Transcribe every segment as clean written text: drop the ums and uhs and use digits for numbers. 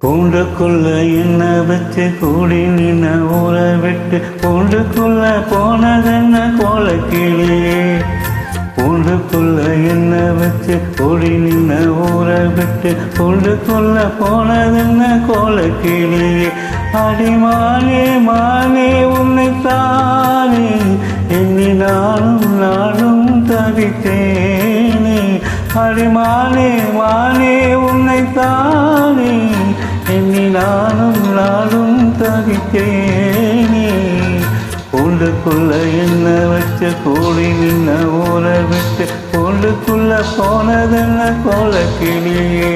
கூண்டுக்குள்ள என்ன வச்சு கூடி நின்ன ஊரை விட்டு கூண்டுக்குள்ள போனதென்ன கோலக்கிளியே. கூண்டுக்குள்ள என்ன வச்சு கூடி நின்ன ஊரை விட்டு கூண்டுக்குள்ள போனதென்ன கோலக்கிளியே. அடிமானே மானே உன்னைத்தானே எண்ணி நானும் நானும் தவித்தேனே. அடிமானே மானே உன்னைத்தானே எண்ணி நானும் நானும் தவித்தேனே. கூண்டுக்குள்ள என்ன வச்ச கூடி நின்ன ஊரை விட்டு கூண்டுக்குள்ள போனதென்ன கோலக்கிளியே.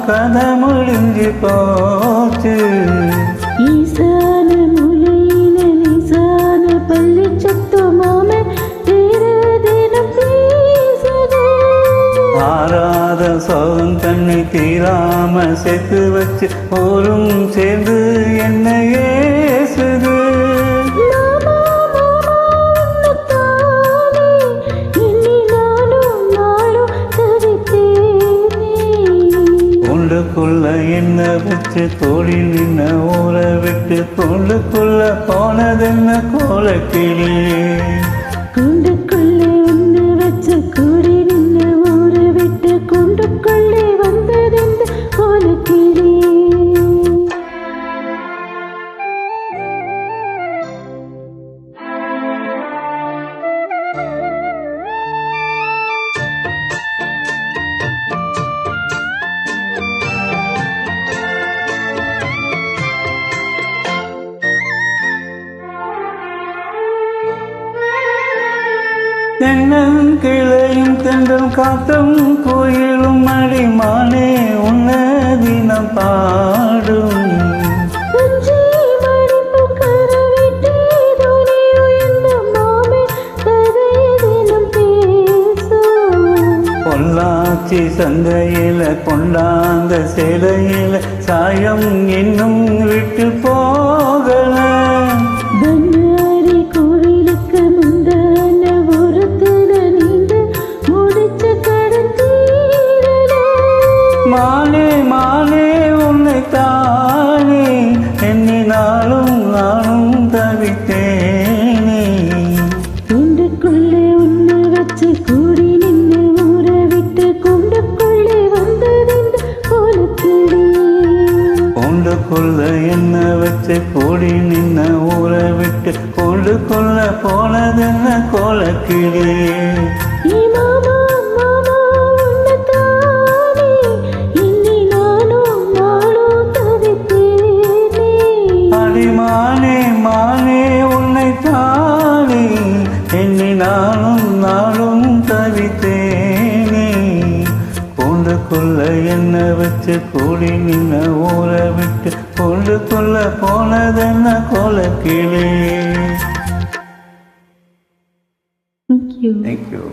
கதை முடிஞ்சு போச்சு. ஈசான முலையில நிசான பள்ளி சத்தமாம தினம் பேசுது. ஆறாத சோகம் தன்னை தீராம சேர்த்து வச்சு போரும் சேர்ந்து என்ன ஏசுது. கூண்டுக்குள்ள என்ன வச்சு தோழி நின்ன ஊரை விட்டு கூண்டுக்குள்ள போனதென்ன கோலக்கிளியே. கூண்டுக்குள்ளே ஒன்று வச்சு கூடி நின்ன ஊரை விட்டு கூண்டுக்குள்ளே வந்ததெந்த கோலக்கிளியே. தென்னங்கிளையும் தென்றல் காத்தும் கோயிலும் அடிமானே உன்ன தினம் பாடும். பொள்ளாச்சி சந்தையில கொண்டாந்த சிலையில சாயம் இன்னும் விட்டு போகல. மானே மானே உன்னைத்தானே எண்ணி நாளும் நானும் தவித்தேனே. கூண்டுக்குள்ளே உன்னை வச்சு கூடி நின்று ஊரை விட்டு கூண்டுக்குள்ளே வந்ததெந்த கோலக்கிளியே. கூண்டுக்குள்ள என்ன வச்சு கூடி நின்ன ஊரை விட்டு கூண்டுக்குள்ள போனதென்ன கோலக்கிளியே. மானே மானே உன்னைத்தானே எண்ணி நானும் நானும் தவித்தேனே. கூண்டுக்குள்ள என்ன வச்சு கூடி நின்ன ஊரை விட்டு கூண்டுக்குள்ள போனதென்ன கோலக்கிளியே. Thank you. Thank you.